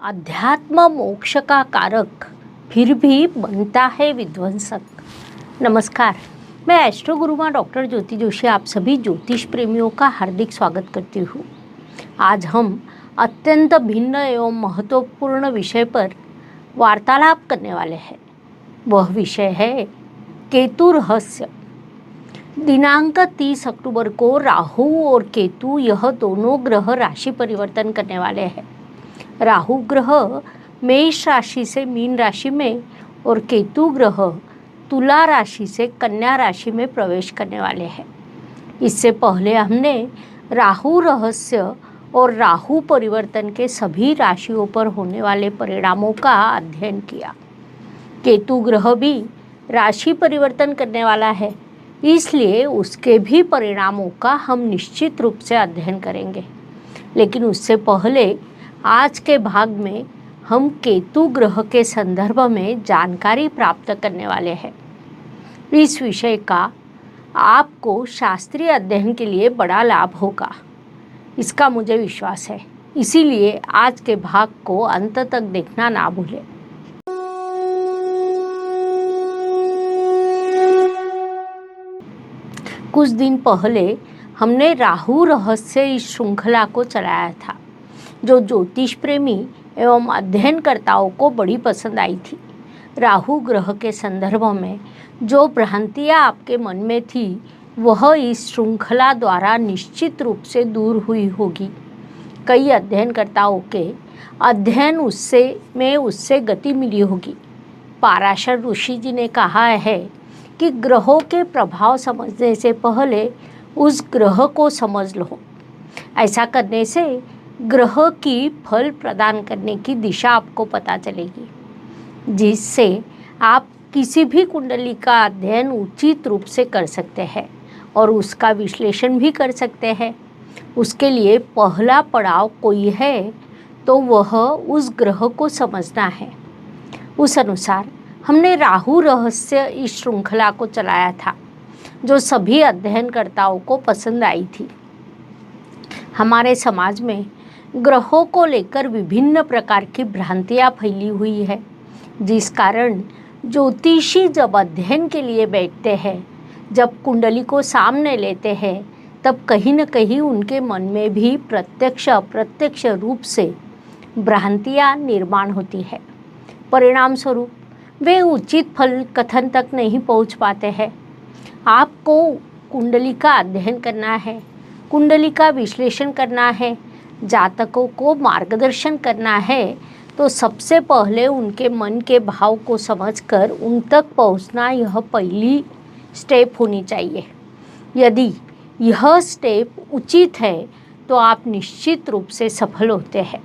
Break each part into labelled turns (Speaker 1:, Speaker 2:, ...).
Speaker 1: अध्यात्म मोक्ष का कारक फिर भी बनता है विध्वंसक। नमस्कार, मैं एस्ट्रो गुरुमा डॉक्टर ज्योति जोशी आप सभी ज्योतिष प्रेमियों का हार्दिक स्वागत करती हूँ। आज हम अत्यंत भिन्न एवं महत्वपूर्ण विषय पर वार्तालाप करने वाले हैं। वह विषय है केतु रहस्य। दिनांक 30 अक्टूबर को राहु और केतु यह दोनों ग्रह राशि परिवर्तन करने वाले हैं। राहु ग्रह मेष राशि से मीन राशि में और केतु ग्रह तुला राशि से कन्या राशि में प्रवेश करने वाले हैं। इससे पहले हमने राहु रहस्य और राहु परिवर्तन के सभी राशियों पर होने वाले परिणामों का अध्ययन किया। केतु ग्रह भी राशि परिवर्तन करने वाला है, इसलिए उसके भी परिणामों का हम निश्चित रूप से अध्ययन करेंगे। लेकिन उससे पहले आज के भाग में हम केतु ग्रह के संदर्भ में जानकारी प्राप्त करने वाले हैं। इस विषय का आपको शास्त्रीय अध्ययन के लिए बड़ा लाभ होगा, इसका मुझे विश्वास है। इसीलिए आज के भाग को अंत तक देखना ना भूलें। कुछ दिन पहले हमने राहु रहस्य इस श्रृंखला को चलाया था, जो ज्योतिष प्रेमी एवं अध्ययनकर्ताओं को बड़ी पसंद आई थी। राहु ग्रह के संदर्भ में जो भ्रांतियाँ आपके मन में थी वह इस श्रृंखला द्वारा निश्चित रूप से दूर हुई होगी। कई अध्ययनकर्ताओं के अध्ययन उससे गति मिली होगी। पाराशर ऋषि जी ने कहा है कि ग्रहों के प्रभाव समझने से पहले उस ग्रह को समझ लो। ऐसा करने से ग्रह की फल प्रदान करने की दिशा आपको पता चलेगी, जिससे आप किसी भी कुंडली का अध्ययन उचित रूप से कर सकते हैं और उसका विश्लेषण भी कर सकते हैं। उसके लिए पहला पड़ाव कोई है तो वह उस ग्रह को समझना है। उस अनुसार हमने राहु रहस्य इस श्रृंखला को चलाया था, जो सभी अध्ययनकर्ताओं को पसंद आई थी। हमारे समाज में ग्रहों को लेकर विभिन्न प्रकार की भ्रांतियाँ फैली हुई है, जिस कारण ज्योतिषी जब अध्ययन के लिए बैठते हैं, जब कुंडली को सामने लेते हैं, तब कहीं न कहीं उनके मन में भी प्रत्यक्ष अप्रत्यक्ष रूप से भ्रांतियाँ निर्माण होती है। परिणाम स्वरूप वे उचित फल कथन तक नहीं पहुंच पाते हैं। आपको कुंडली का अध्ययन करना है, कुंडली का विश्लेषण करना है, जातकों को मार्गदर्शन करना है, तो सबसे पहले उनके मन के भाव को समझकर उन तक पहुंचना यह पहली स्टेप होनी चाहिए। यदि यह स्टेप उचित है तो आप निश्चित रूप से सफल होते हैं।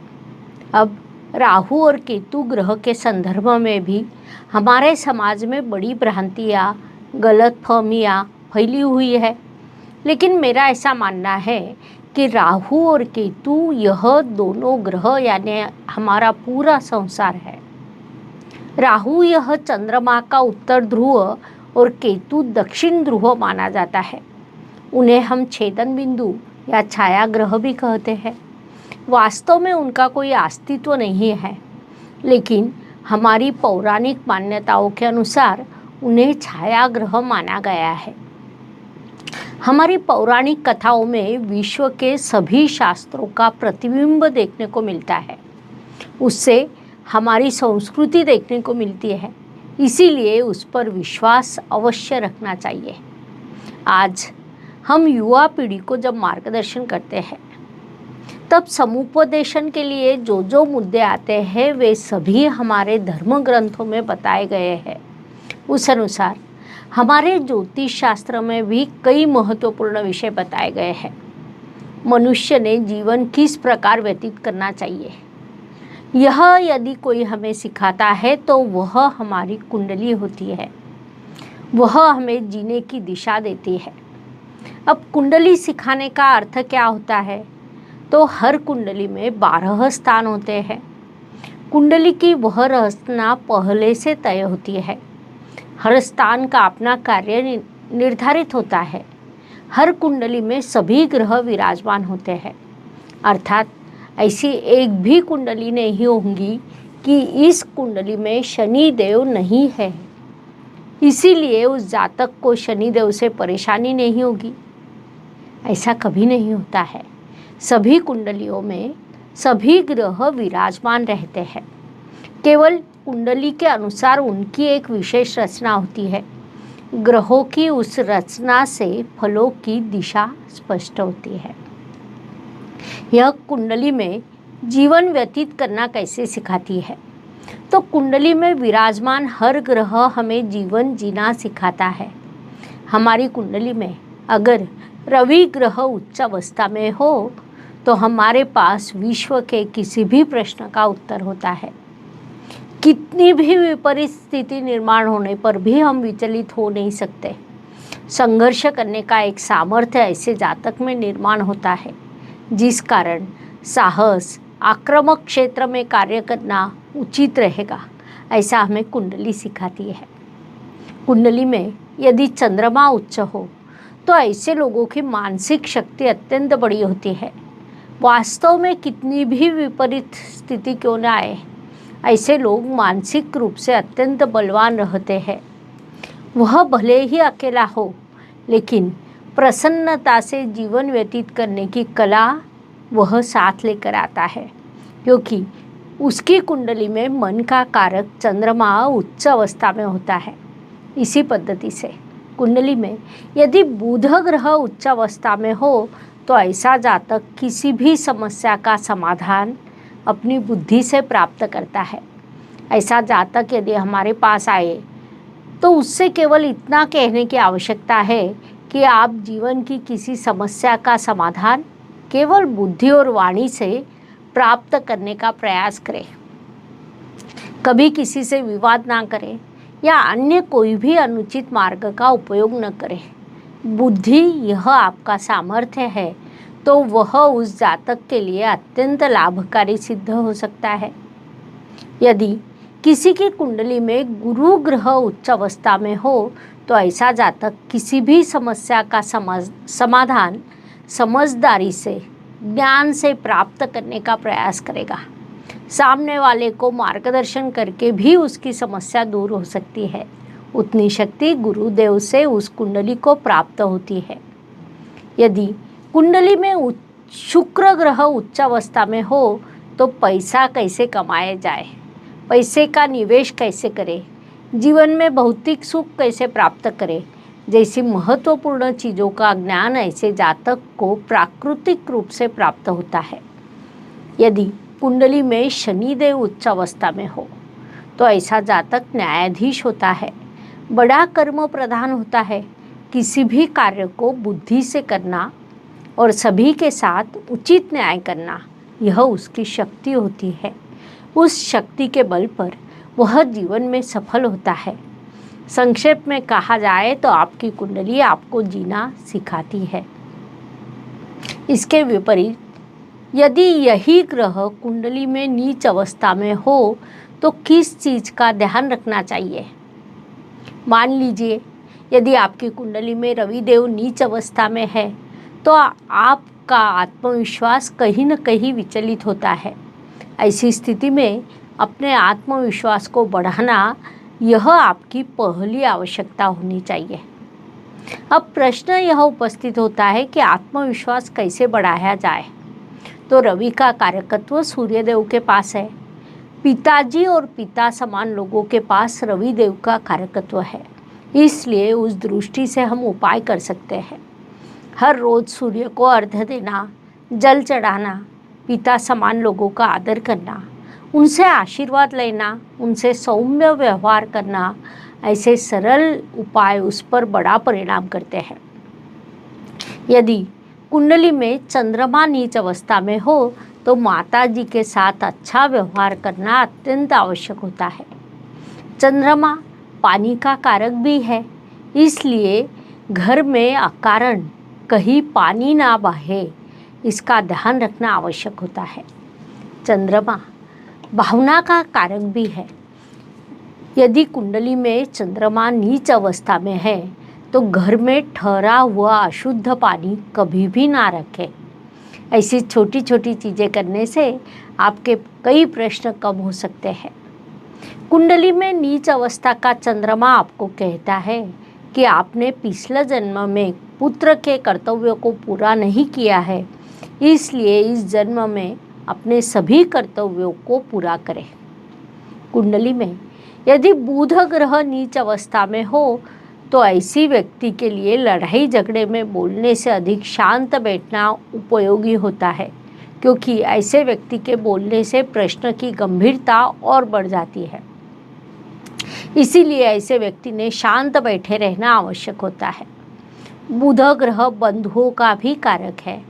Speaker 1: अब राहु और केतु ग्रह के संदर्भ में भी हमारे समाज में बड़ी भ्रांतियाँ, गलतफहमियाँ फैली हुई है। लेकिन मेरा ऐसा मानना है कि राहु और केतु यह दोनों ग्रह यानी हमारा पूरा संसार है। राहु यह चंद्रमा का उत्तर ध्रुव और केतु दक्षिण ध्रुव माना जाता है। उन्हें हम छेदन बिंदु या छाया ग्रह भी कहते हैं। वास्तव में उनका कोई अस्तित्व नहीं है, लेकिन हमारी पौराणिक मान्यताओं के अनुसार उन्हें छाया ग्रह माना गया है। हमारी पौराणिक कथाओं में विश्व के सभी शास्त्रों का प्रतिबिंब देखने को मिलता है। उससे हमारी संस्कृति देखने को मिलती है, इसीलिए उस पर विश्वास अवश्य रखना चाहिए। आज हम युवा पीढ़ी को जब मार्गदर्शन करते हैं, तब समुपदेशन के लिए जो मुद्दे आते हैं वे सभी हमारे धर्म ग्रंथों में बताए गए हैं। उस अनुसार हमारे ज्योतिष शास्त्र में भी कई महत्वपूर्ण विषय बताए गए हैं। मनुष्य ने जीवन किस प्रकार व्यतीत करना चाहिए, यह यदि कोई हमें सिखाता है तो वह हमारी कुंडली होती है। वह हमें जीने की दिशा देती है। अब कुंडली सिखाने का अर्थ क्या होता है? तो हर कुंडली में 12 स्थान होते हैं। कुंडली की वह रचना पहले से तय होती है। हर स्थान का अपना कार्य निर्धारित होता है। हर कुंडली में सभी ग्रह विराजमान होते हैं, अर्थात ऐसी एक भी कुंडली नहीं होंगी कि इस कुंडली में शनि देव नहीं है, इसीलिए उस जातक को शनि देव से परेशानी नहीं होगी। ऐसा कभी नहीं होता है। सभी कुंडलियों में सभी ग्रह विराजमान रहते हैं, केवल कुंडली के अनुसार उनकी एक विशेष रचना होती है। ग्रहों की उस रचना से फलों की दिशा स्पष्ट होती है। यह कुंडली में जीवन व्यतीत करना कैसे सिखाती है? तो कुंडली में विराजमान हर ग्रह हमें जीवन जीना सिखाता है। हमारी कुंडली में अगर रवि ग्रह उच्च अवस्था में हो तो हमारे पास विश्व के किसी भी प्रश्न का उत्तर होता है। कितनी भी विपरीत स्थिति निर्माण होने पर भी हम विचलित हो नहीं सकते। संघर्ष करने का एक सामर्थ्य ऐसे जातक में निर्माण होता है, जिस कारण साहस, आक्रामक क्षेत्र में कार्य करना उचित रहेगा, ऐसा हमें कुंडली सिखाती है। कुंडली में यदि चंद्रमा उच्च हो तो ऐसे लोगों की मानसिक शक्ति अत्यंत बड़ी होती है। वास्तव में कितनी भी विपरीत स्थिति क्यों न आए, ऐसे लोग मानसिक रूप से अत्यंत बलवान रहते हैं। वह भले ही अकेला हो, लेकिन प्रसन्नता से जीवन व्यतीत करने की कला वह साथ लेकर आता है, क्योंकि उसकी कुंडली में मन का कारक चंद्रमा उच्च अवस्था में होता है। इसी पद्धति से कुंडली में यदि बुध ग्रह उच्च अवस्था में हो तो ऐसा जातक किसी भी समस्या का समाधान अपनी बुद्धि से प्राप्त करता है। ऐसा जातक यदि हमारे पास आए तो उससे केवल इतना कहने की आवश्यकता है कि आप जीवन की किसी समस्या का समाधान केवल बुद्धि और वाणी से प्राप्त करने का प्रयास करें। कभी किसी से विवाद ना करें या अन्य कोई भी अनुचित मार्ग का उपयोग न करें। बुद्धि यह आपका सामर्थ्य है तो वह उस जातक के लिए अत्यंत लाभकारी सिद्ध हो सकता है। यदि किसी की कुंडली में गुरु ग्रह उच्च अवस्था में हो तो ऐसा जातक किसी भी समस्या का समाधान समझदारी से, ज्ञान से प्राप्त करने का प्रयास करेगा। सामने वाले को मार्गदर्शन करके भी उसकी समस्या दूर हो सकती है। उतनी शक्ति गुरुदेव से उस कुंडली को प्राप्त होती है। यदि कुंडली में शुक्र ग्रह उच्च अवस्था में हो तो पैसा कैसे कमाया जाए, पैसे का निवेश कैसे करें, जीवन में भौतिक सुख कैसे प्राप्त करें जैसी महत्वपूर्ण चीज़ों का ज्ञान ऐसे जातक को प्राकृतिक रूप से प्राप्त होता है। यदि कुंडली में शनिदेव उच्च अवस्था में हो तो ऐसा जातक न्यायाधीश होता है, बड़ा कर्म प्रधान होता है। किसी भी कार्य को बुद्धि से करना और सभी के साथ उचित न्याय करना, यह उसकी शक्ति होती है। उस शक्ति के बल पर वह जीवन में सफल होता है। संक्षेप में कहा जाए तो आपकी कुंडली आपको जीना सिखाती है। इसके विपरीत यदि यही ग्रह कुंडली में नीच अवस्था में हो तो किस चीज़ का ध्यान रखना चाहिए? मान लीजिए यदि आपकी कुंडली में रविदेव नीच अवस्था में है तो आपका आत्मविश्वास कहीं न कहीं विचलित होता है। ऐसी स्थिति में अपने आत्मविश्वास को बढ़ाना यह आपकी पहली आवश्यकता होनी चाहिए। अब प्रश्न यह उपस्थित होता है कि आत्मविश्वास कैसे बढ़ाया जाए? तो रवि का कारकत्व सूर्यदेव के पास है। पिताजी और पिता समान लोगों के पास रविदेव का कारकत्व है, इसलिए उस दृष्टि से हम उपाय कर सकते हैं। हर रोज सूर्य को अर्घ्य देना, जल चढ़ाना, पिता समान लोगों का आदर करना, उनसे आशीर्वाद लेना, उनसे सौम्य व्यवहार करना, ऐसे सरल उपाय उस पर बड़ा परिणाम करते हैं। यदि कुंडली में चंद्रमा नीच अवस्था में हो तो माता जी के साथ अच्छा व्यवहार करना अत्यंत आवश्यक होता है। चंद्रमा पानी का कारक भी है, इसलिए घर में अकारण कहीं पानी ना बहे, इसका ध्यान रखना आवश्यक होता है। चंद्रमा भावना का कारक भी है। यदि कुंडली में चंद्रमा नीच अवस्था में है तो घर में ठहरा हुआ अशुद्ध पानी कभी भी ना रखें। ऐसी छोटी छोटी चीज़ें करने से आपके कई प्रश्न कम हो सकते हैं। कुंडली में नीच अवस्था का चंद्रमा आपको कहता है कि आपने पिछले जन्म में पुत्र के कर्तव्यों को पूरा नहीं किया है, इसलिए इस जन्म में अपने सभी कर्तव्यों को पूरा करें। कुंडली में यदि बुध ग्रह नीच अवस्था में हो तो ऐसी व्यक्ति के लिए लड़ाई झगड़े में बोलने से अधिक शांत बैठना उपयोगी होता है, क्योंकि ऐसे व्यक्ति के बोलने से प्रश्न की गंभीरता और बढ़ जाती है। इसीलिए ऐसे व्यक्ति ने शांत बैठे रहना आवश्यक होता है। बुध ग्रह बंधुओं का भी कारक है।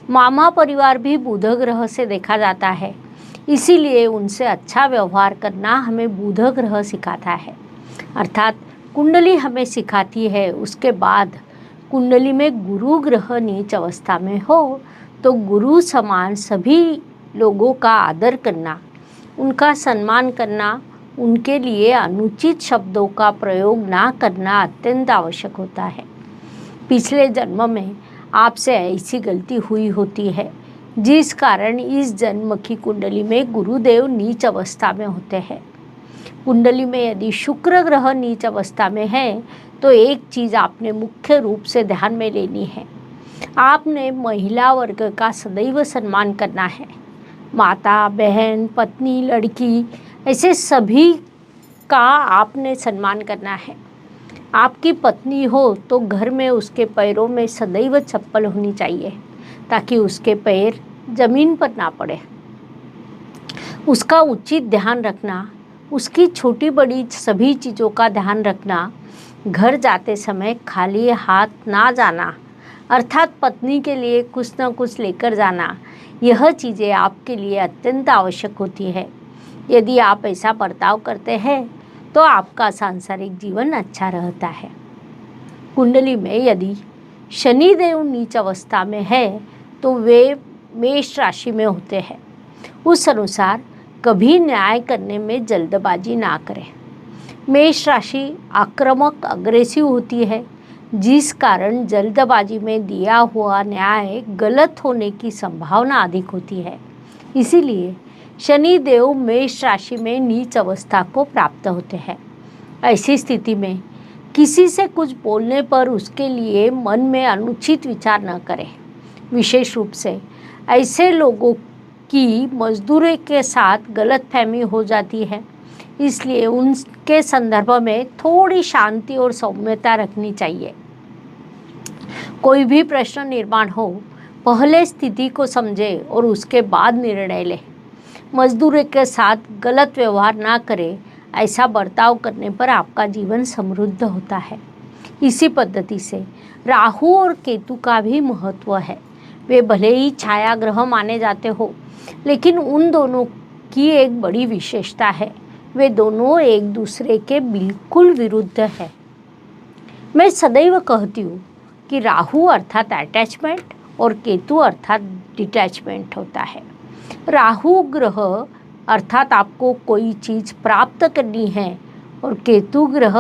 Speaker 1: मामा परिवार भी बुध ग्रह से देखा जाता है, इसीलिए उनसे अच्छा व्यवहार करना हमें बुध ग्रह सिखाता है। अर्थात कुंडली हमें सिखाती है। उसके बाद कुंडली में गुरु ग्रह नीच अवस्था में हो तो गुरु समान सभी लोगों का आदर करना, उनका सम्मान करना, उनके लिए अनुचित शब्दों का प्रयोग ना करना अत्यंत आवश्यक होता है। पिछले जन्म में आपसे ऐसी गलती हुई होती है जिस कारण इस जन्म की कुंडली में गुरुदेव नीच अवस्था में होते हैं। कुंडली में यदि शुक्र ग्रह नीच अवस्था में है तो एक चीज़ आपने मुख्य रूप से ध्यान में लेनी है। आपने महिला वर्ग का सदैव सम्मान करना है। माता, बहन, पत्नी, लड़की, ऐसे सभी का आपने सम्मान करना है। आपकी पत्नी हो तो घर में उसके पैरों में सदैव चप्पल होनी चाहिए ताकि उसके पैर जमीन पर ना पड़े। उसका उचित ध्यान रखना, उसकी छोटी बड़ी सभी चीज़ों का ध्यान रखना, घर जाते समय खाली हाथ ना जाना, अर्थात पत्नी के लिए कुछ न कुछ लेकर जाना, यह चीज़ें आपके लिए अत्यंत आवश्यक होती है। यदि आप ऐसा बर्ताव करते हैं तो आपका सांसारिक जीवन अच्छा रहता है। कुंडली में यदि शनिदेव नीच अवस्था में है तो वे मेष राशि में होते हैं। उस अनुसार कभी न्याय करने में जल्दबाजी ना करें। मेष राशि आक्रामक अग्रेसिव होती है, जिस कारण जल्दबाजी में दिया हुआ न्याय गलत होने की संभावना अधिक होती है। इसीलिए शनिदेव मेष राशि में नीच अवस्था को प्राप्त होते हैं। ऐसी स्थिति में किसी से कुछ बोलने पर उसके लिए मन में अनुचित विचार न करें। विशेष रूप से ऐसे लोगों की मजदूरी के साथ गलतफहमी हो जाती है, इसलिए उनके संदर्भ में थोड़ी शांति और सौम्यता रखनी चाहिए। कोई भी प्रश्न निर्माण हो, पहले स्थिति को समझे और उसके बाद निर्णय ले। मजदूरी के साथ गलत व्यवहार ना करें। ऐसा बर्ताव करने पर आपका जीवन समृद्ध होता है। इसी पद्धति से राहु और केतु का भी महत्व है। वे भले ही छाया ग्रह माने जाते हो, लेकिन उन दोनों की एक बड़ी विशेषता है, वे दोनों एक दूसरे के बिल्कुल विरुद्ध है। मैं सदैव कहती हूँ कि राहु अर्थात अटैचमेंट और केतु अर्थात डिटैचमेंट होता है। राहु ग्रह अर्थात आपको कोई चीज़ प्राप्त करनी है और केतु ग्रह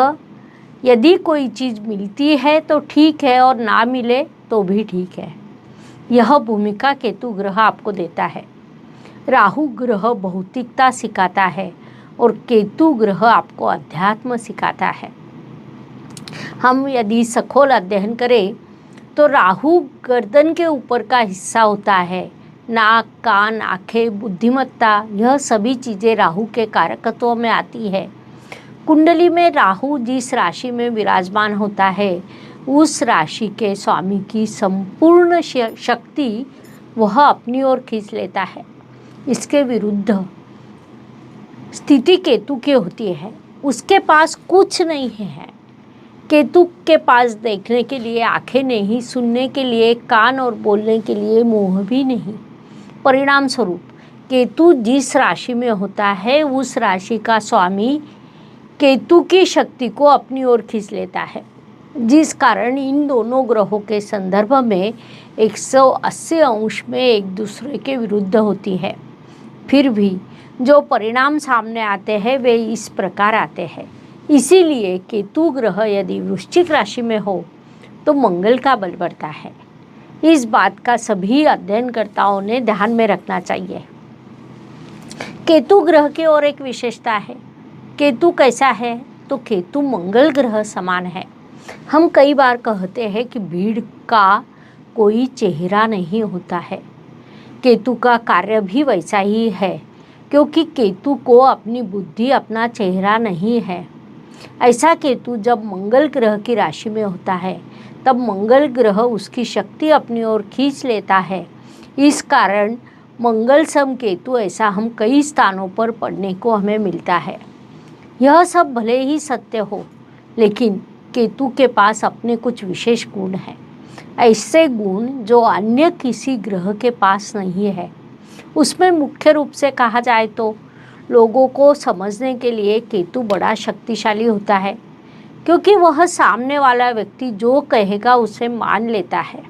Speaker 1: यदि कोई चीज़ मिलती है तो ठीक है और ना मिले तो भी ठीक है। यह भूमिका केतु ग्रह आपको देता है। राहु ग्रह भौतिकता सिखाता है और केतु ग्रह आपको अध्यात्म सिखाता है। हम यदि सखोल अध्ययन करें तो राहु गर्दन के ऊपर का हिस्सा होता है। नाक, कान, आँखें, बुद्धिमत्ता, यह सभी चीज़ें राहु के कारकत्व में आती है। कुंडली में राहु जिस राशि में विराजमान होता है, उस राशि के स्वामी की संपूर्ण शक्ति वह अपनी ओर खींच लेता है। इसके विरुद्ध स्थिति केतु की होती है। उसके पास कुछ नहीं है। केतु के पास देखने के लिए आंखें नहीं, सुनने के लिए कान और बोलने के लिए मुंह भी नहीं। परिणाम स्वरूप केतु जिस राशि में होता है, उस राशि का स्वामी केतु की शक्ति को अपनी ओर खींच लेता है, जिस कारण इन दोनों ग्रहों के संदर्भ में 180 अंश में एक दूसरे के विरुद्ध होती है। फिर भी जो परिणाम सामने आते हैं वे इस प्रकार आते हैं। इसीलिए केतु ग्रह यदि वृश्चिक राशि में हो तो मंगल का बल बढ़ता है। इस बात का सभी अध्ययनकर्ताओं ने ध्यान में रखना चाहिए। केतु ग्रह की और एक विशेषता है। केतु कैसा है? तो केतु मंगल ग्रह समान है। हम कई बार कहते हैं कि भीड़ का कोई चेहरा नहीं होता है। केतु का कार्य भी वैसा ही है, क्योंकि केतु को अपनी बुद्धि अपना चेहरा नहीं है। ऐसा केतु जब मंगल ग्रह की राशि में होता है तब मंगल ग्रह उसकी शक्ति अपनी ओर खींच लेता है। इस कारण मंगल सम केतु ऐसा हम कई स्थानों पर पढ़ने को हमें मिलता है। यह सब भले ही सत्य हो, लेकिन केतु के पास अपने कुछ विशेष गुण हैं। ऐसे गुण जो अन्य किसी ग्रह के पास नहीं है। उसमें मुख्य रूप से कहा जाए तो लोगों को समझने के लिए केतु बड़ा शक्तिशाली होता है, क्योंकि वह सामने वाला व्यक्ति जो कहेगा उसे मान लेता है,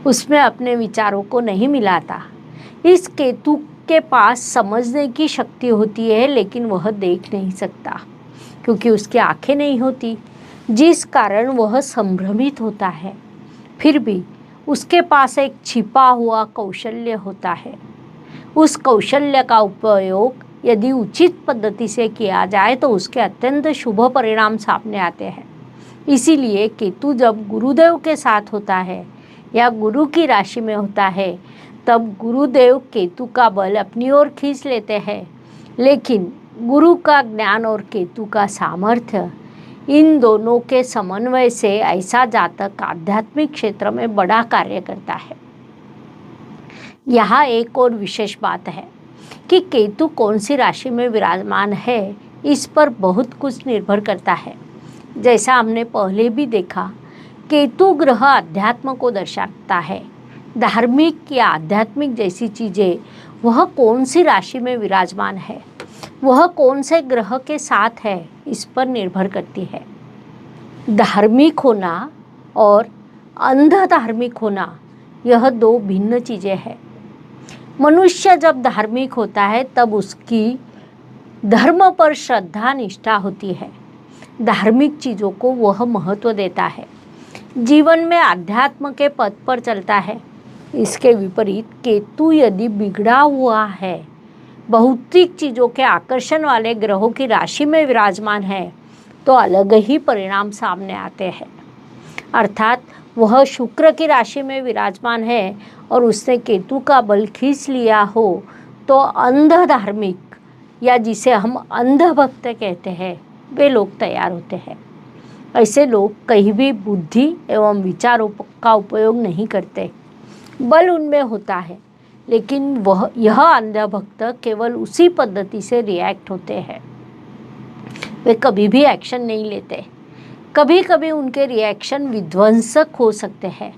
Speaker 1: उसमें अपने विचारों को नहीं मिलाता। इस केतु के पास समझने की शक्ति होती है, लेकिन वह देख नहीं सकता, क्योंकि उसकी आंखें नहीं होती, जिस कारण वह संभ्रमित होता है। फिर भी उसके पास एक छिपा हुआ कौशल्य होता है। उस कौशल्य का उपयोग यदि उचित पद्धति से किया जाए तो उसके अत्यंत शुभ परिणाम सामने आते हैं। इसीलिए केतु जब गुरुदेव के साथ होता है या गुरु की राशि में होता है, तब गुरुदेव केतु का बल अपनी ओर खींच लेते हैं। लेकिन गुरु का ज्ञान और केतु का सामर्थ्य, इन दोनों के समन्वय से ऐसा जातक आध्यात्मिक क्षेत्र में बड़ा कार्य करता है। यहाँ एक और विशेष बात है कि केतु कौन सी राशि में विराजमान है, इस पर बहुत कुछ निर्भर करता है। जैसा हमने पहले भी देखा, केतु ग्रह अध्यात्म को दर्शाता है। धार्मिक या आध्यात्मिक जैसी चीज़ें वह कौन सी राशि में विराजमान है, वह कौन से ग्रह के साथ है, इस पर निर्भर करती है। धार्मिक होना और अंध धार्मिक होना, यह दो भिन्न चीज़ें हैं। मनुष्य जब धार्मिक होता है तब उसकी धर्म पर श्रद्धा निष्ठा होती है। धार्मिक चीज़ों को वह महत्व देता है, जीवन में अध्यात्म के पथ पर चलता है। इसके विपरीत केतु यदि बिगड़ा हुआ है, भौतिक चीज़ों के आकर्षण वाले ग्रहों की राशि में विराजमान है, तो अलग ही परिणाम सामने आते हैं। अर्थात वह शुक्र की राशि में विराजमान है और उसने केतु का बल खींच लिया हो, तो अंध धार्मिक या जिसे हम अंधभक्त कहते हैं, वे लोग तैयार होते हैं। ऐसे लोग कहीं भी बुद्धि एवं विचारों का उपयोग नहीं करते। बल उनमें होता है, लेकिन यह अंधभक्त केवल उसी पद्धति से रिएक्ट होते हैं। वे कभी भी एक्शन नहीं लेते। कभी कभी उनके रिएक्शन विध्वंसक हो सकते हैं।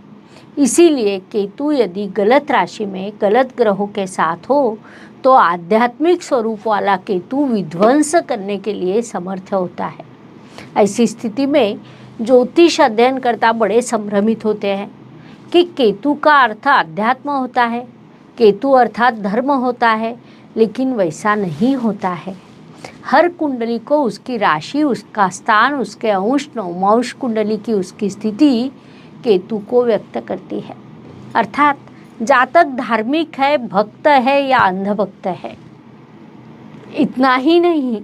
Speaker 1: इसीलिए केतु यदि गलत राशि में गलत ग्रहों के साथ हो, तो आध्यात्मिक स्वरूप वाला केतु विध्वंस करने के लिए समर्थ होता है। ऐसी स्थिति में ज्योतिष अध्ययनकर्ता बड़े संभ्रमित होते हैं कि केतु का अर्थ अध्यात्म होता है, केतु अर्थात धर्म होता है, लेकिन वैसा नहीं होता है। हर कुंडली को उसकी राशि, उसका स्थान, उसके अंश नवमांश कुंडली की उसकी स्थिति केतु को व्यक्त करती है। अर्थात जातक धार्मिक है, भक्त है या अंधभक्त है। इतना ही नहीं,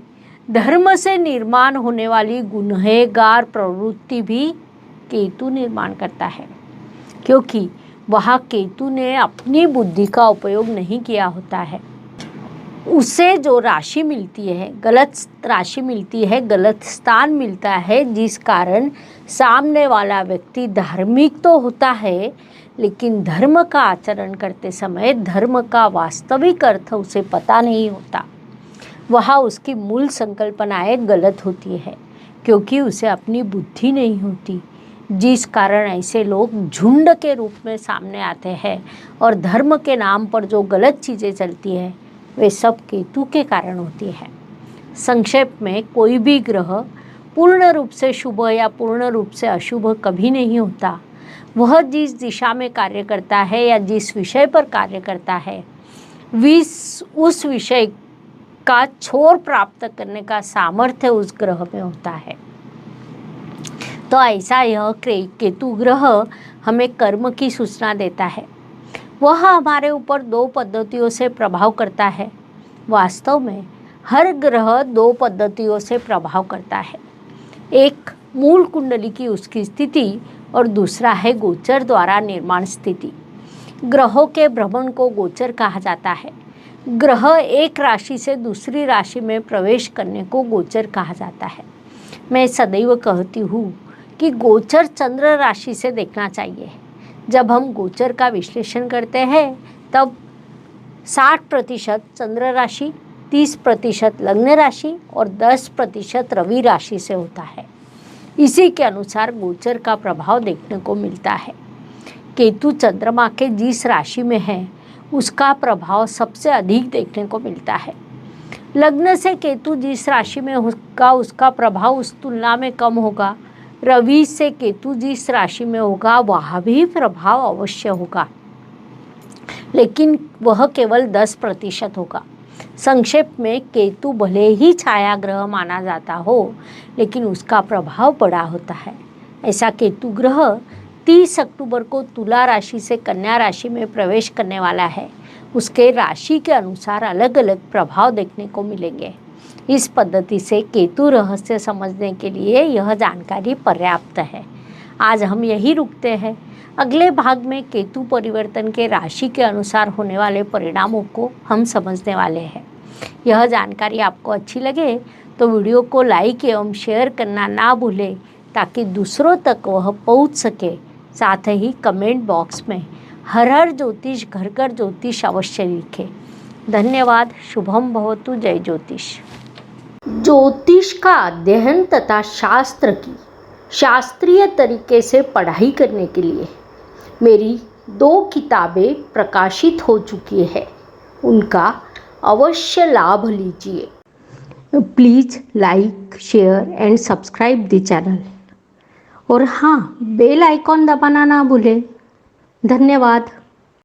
Speaker 1: धर्म से निर्माण होने वाली गुनहगार प्रवृत्ति भी केतु निर्माण करता है, क्योंकि वहाँ केतु ने अपनी बुद्धि का उपयोग नहीं किया होता है। उसे जो राशि मिलती है, गलत राशि मिलती है, गलत स्थान मिलता है, जिस कारण सामने वाला व्यक्ति धार्मिक तो होता है, लेकिन धर्म का आचरण करते समय धर्म का वास्तविक अर्थ उसे पता नहीं होता। वहाँ उसकी मूल संकल्पनाएं गलत होती है, क्योंकि उसे अपनी बुद्धि नहीं होती, जिस कारण ऐसे लोग झुंड के रूप में सामने आते हैं और धर्म के नाम पर जो गलत चीज़ें चलती हैं, वे सब केतु के कारण होती है। संक्षेप में, कोई भी ग्रह पूर्ण रूप से शुभ या पूर्ण रूप से अशुभ कभी नहीं होता। वह जिस दिशा में कार्य करता है या जिस विषय पर कार्य करता है, उस विषय का छोर प्राप्त करने का सामर्थ्य उस ग्रह में होता है। तो ऐसा यह केतु ग्रह हमें कर्म की सूचना देता है। वह हमारे ऊपर दो पद्धतियों से प्रभाव करता है। वास्तव में हर ग्रह दो पद्धतियों से प्रभाव करता है। एक मूल कुंडली की उसकी स्थिति और दूसरा है गोचर द्वारा निर्माण स्थिति। ग्रहों के भ्रमण को गोचर कहा जाता है। ग्रह एक राशि से दूसरी राशि में प्रवेश करने को गोचर कहा जाता है। मैं सदैव कहती हूँ कि गोचर चंद्र राशि से देखना चाहिए। जब हम गोचर का विश्लेषण करते हैं तब 60% चंद्र राशि, 30% लग्न राशि और 10% रवि राशि से होता है। इसी के अनुसार गोचर का प्रभाव देखने को मिलता है। केतु चंद्रमा के जिस राशि में है उसका प्रभाव सबसे अधिक देखने को मिलता है। लग्न से केतु जिस राशि में होगा उसका प्रभाव उस तुलना में कम होगा। रवि से केतु जिस राशि में होगा वह भी प्रभाव अवश्य होगा, लेकिन वह केवल 10% होगा। संक्षेप में केतु भले ही छाया ग्रह माना जाता हो लेकिन उसका प्रभाव बड़ा होता है। ऐसा केतु ग्रह 30 अक्टूबर को तुला राशि से कन्या राशि में प्रवेश करने वाला है। उसके राशि के अनुसार अलग अलग प्रभाव देखने को मिलेंगे। इस पद्धति से केतु रहस्य समझने के लिए यह जानकारी पर्याप्त है। आज हम यही रुकते हैं। अगले भाग में केतु परिवर्तन के राशि के अनुसार होने वाले परिणामों को हम समझने वाले हैं। यह जानकारी आपको अच्छी लगे तो वीडियो को लाइक एवं शेयर करना ना भूलें ताकि दूसरों तक वह पहुंच सके। साथ ही कमेंट बॉक्स में हर हर ज्योतिष घर घर ज्योतिष अवश्य लिखें। धन्यवाद। शुभम भवतु। जय ज्योतिष। ज्योतिष का अध्ययन तथा शास्त्र की शास्त्रीय तरीके से पढ़ाई करने के लिए मेरी 2 किताबें प्रकाशित हो चुकी है, उनका अवश्य लाभ लीजिए। Please like share and subscribe the channel और हाँ, बेल आइकॉन दबाना ना भूलें। धन्यवाद।